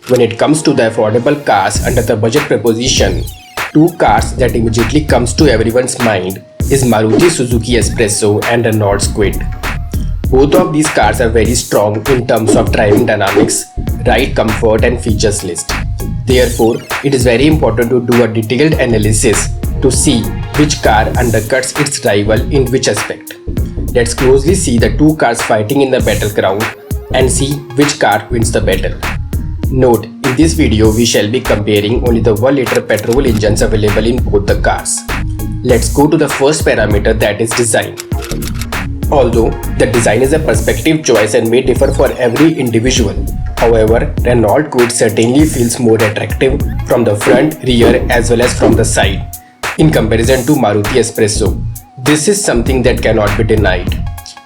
When it comes to the affordable cars under the budget proposition, two cars that immediately comes to everyone's mind is Maruti Suzuki Espresso and Renault Kwid. Both of these cars are very strong in terms of driving dynamics, ride comfort and features list. Therefore, it is very important to do a detailed analysis to see which car undercuts its rival in which aspect. Let's closely see the two cars fighting in the battleground and see which car wins the battle. Note, in this video we shall be comparing only the 1-liter petrol engines available in both the cars. Let's go to the first parameter, that is design. Although the design is a perspective choice and may differ for every individual, however, Renault Kwid certainly feels more attractive from the front, rear as well as from the side in comparison to Maruti Espresso. This is something that cannot be denied.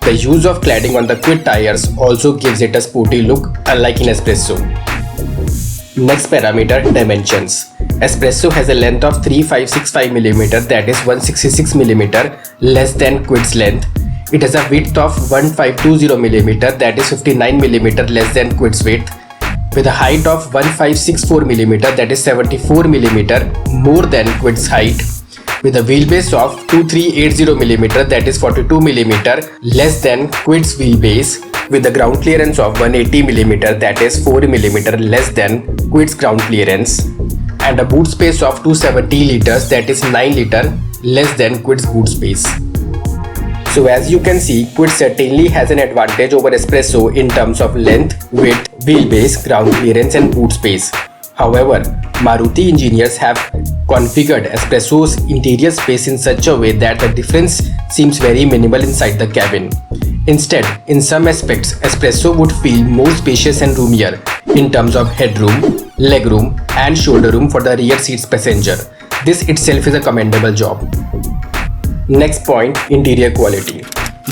The use of cladding on the Kwid tires also gives it a sporty look, unlike in Espresso. Next parameter, dimensions. Espresso has a length of 3565mm, that is 166mm less than Kwid's length. It has a width of 1520mm, that is 59mm less than Kwid's width, with a height of 1564mm, that is 74mm more than Kwid's height, with a wheelbase of 2380mm, that is 42mm less than Kwid's wheelbase, with a ground clearance of 180mm, that is 4mm less than Kwid's ground clearance, and a boot space of 270 liters, that is 9 liters less than Kwid's boot space. So as you can see, Kwid certainly has an advantage over Espresso in terms of length, width, wheelbase, ground clearance and boot space. However, Maruti engineers have configured Espresso's interior space in such a way that the difference seems very minimal inside the cabin. Instead, in some aspects, Espresso would feel more spacious and roomier in terms of headroom, legroom and shoulder room for the rear seat's passenger. This itself is a commendable job. Next point, interior quality.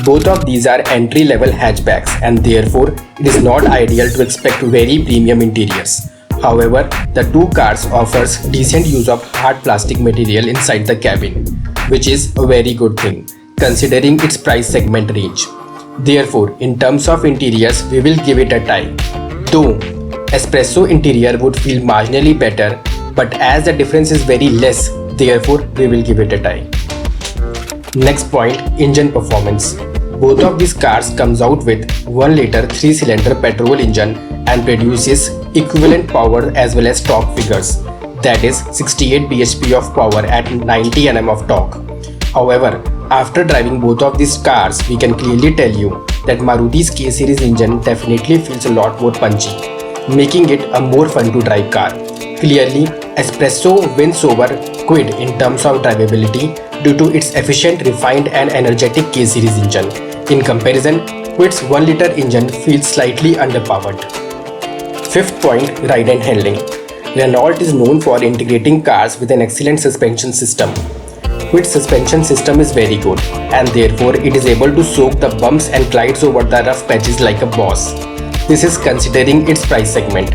Both of these are entry-level hatchbacks and therefore it is not ideal to expect very premium interiors. However, the two cars offers decent use of hard plastic material inside the cabin, which is a very good thing considering its price segment range. Therefore, in terms of interiors, we will give it a tie. Though Espresso interior would feel marginally better, but as the difference is very less, therefore we will give it a tie. Next point, engine performance. Both of these cars comes out with 1-liter 3-cylinder petrol engine and produces equivalent power as well as torque figures, that is 68 bhp of power at 90 Nm of torque. However, after driving both of these cars, we can clearly tell you that Maruti's K-series engine definitely feels a lot more punchy, making it a more fun to drive car. Clearly, Espresso wins over Kwid in terms of drivability due to its efficient, refined and energetic K-series engine. In comparison, Kwid's 1-liter engine feels slightly underpowered. Fifth point, ride and handling. Renault is known for integrating cars with an excellent suspension system. Kwid's suspension system is very good and therefore it is able to soak the bumps and glides over the rough patches like a boss. This is considering its price segment.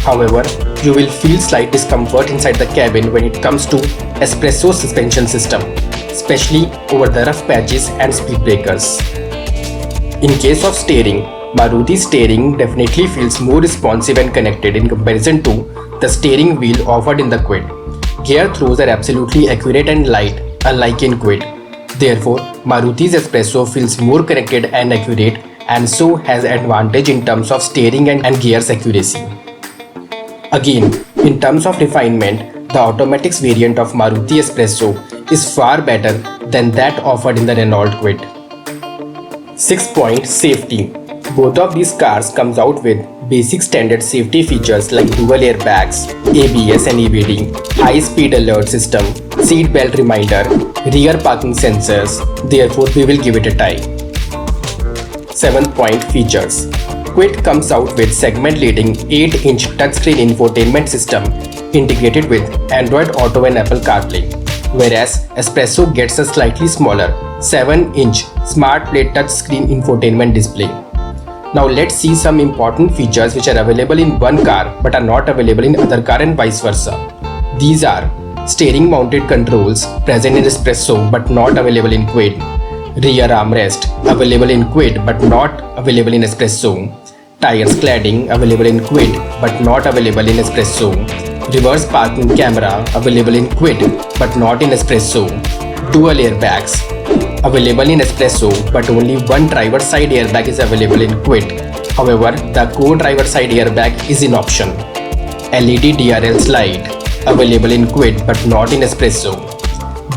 However, you will feel slight discomfort inside the cabin when it comes to Espresso's suspension system, especially over the rough patches and speed breakers. In case of steering, Maruti's steering definitely feels more responsive and connected in comparison to the steering wheel offered in the Kwid. Gear throws are absolutely accurate and light, unlike in Kwid. Therefore, Maruti's Espresso feels more connected and accurate and so has advantage in terms of steering and gear's accuracy. Again, in terms of refinement, the automatics variant of Maruti Espresso is far better than that offered in the Renault Kwid. 6th point, safety. Both of these cars comes out with basic standard safety features like dual airbags, ABS and EBD, high-speed alert system, seat belt reminder, rear parking sensors. Therefore, we will give it a tie. 7th point, features. Kwid comes out with segment-leading 8-inch touchscreen infotainment system integrated with Android Auto and Apple CarPlay, whereas Espresso gets a slightly smaller 7-inch Smart Play touchscreen infotainment display. Now let's see some important features which are available in one car but are not available in other car and vice versa. These are steering mounted controls present in Espresso but not available in Kwid, rear armrest available in Kwid but not available in Espresso, tires cladding available in Quid but not available in Espresso, reverse parking camera available in Quid but not in Espresso, dual airbags available in Espresso but only one driver side airbag is available in Quid. However, the co-driver side airbag is in option. LED DRL slide available in Quid but not in Espresso.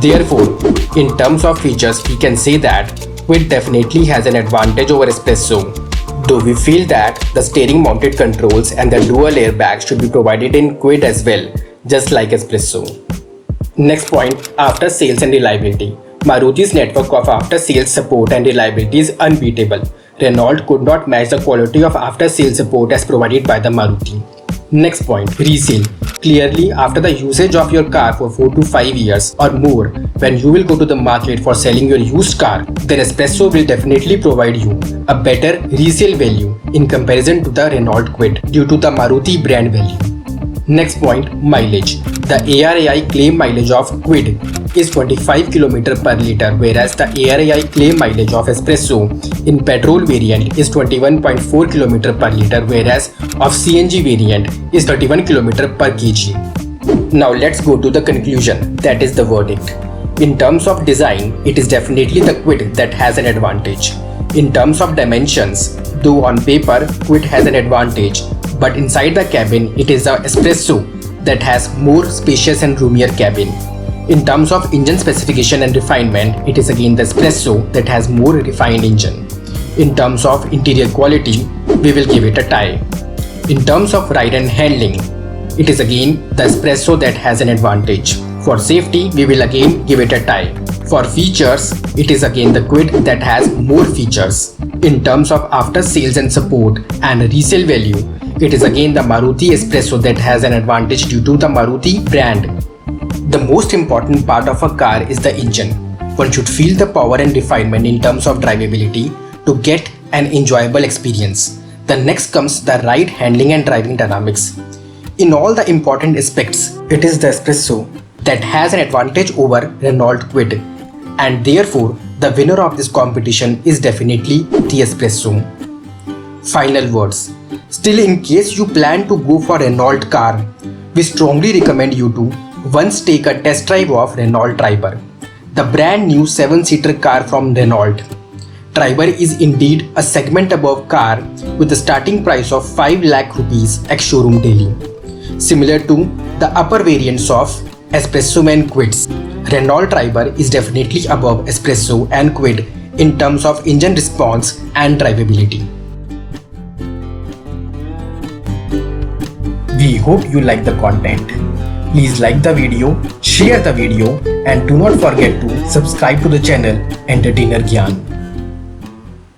Therefore, in terms of features, we can say that Quid definitely has an advantage over Espresso, though we feel that the steering mounted controls and the dual airbags should be provided in Quid as well, just like Espresso. Next point, after sales and reliability. Maruti's network of after sales support and reliability is unbeatable. Renault could not match the quality of after sales support as provided by the Maruti. Next point, resale. Clearly, after the usage of your car for 4 to 5 years or more, when you will go to the market for selling your used car, then Espresso will definitely provide you a better resale value in comparison to the Renault Kwid due to the Maruti brand value. Next point, mileage. The ARAI claim mileage of Kwid is 25 km per liter, whereas the ARAI claim mileage of Espresso in petrol variant is 21.4 km per liter, whereas of CNG variant is 31 km per kg. Now let's go to the conclusion, that is the verdict. In terms of design, it is definitely the Kwid that has an advantage. In terms of dimensions, though on paper Kwid has an advantage, but inside the cabin it is the Espresso that has more spacious and roomier cabin. In terms of engine specification and refinement, it is again the Espresso that has more refined engine. In terms of interior quality, we will give it a tie. In terms of ride and handling, it is again the Espresso that has an advantage. For safety, we will again give it a tie. For features, it is again the Kwid that has more features. In terms of after sales and support and resale value, it is again the Maruti Espresso that has an advantage due to the Maruti brand. The most important part of a car is the engine. One should feel the power and refinement in terms of drivability to get an enjoyable experience. The next comes the ride, handling and driving dynamics. In all the important aspects, it is the Espresso that has an advantage over Renault Kwid, and therefore the winner of this competition is definitely the Espresso. Final words. Still, in case you plan to go for Renault car, we strongly recommend you to once take a test drive of Renault Triber, the brand new 7-seater car from Renault. Triber is indeed a segment above car with a starting price of 5 lakh rupees ex-showroom daily. Similar to the upper variants of Espresso and Kwids, Renault Triber is definitely above Espresso and Kwid in terms of engine response and drivability. We hope you like the content. Please like the video, share the video and do not forget to subscribe to the channel Entertainer Gyan.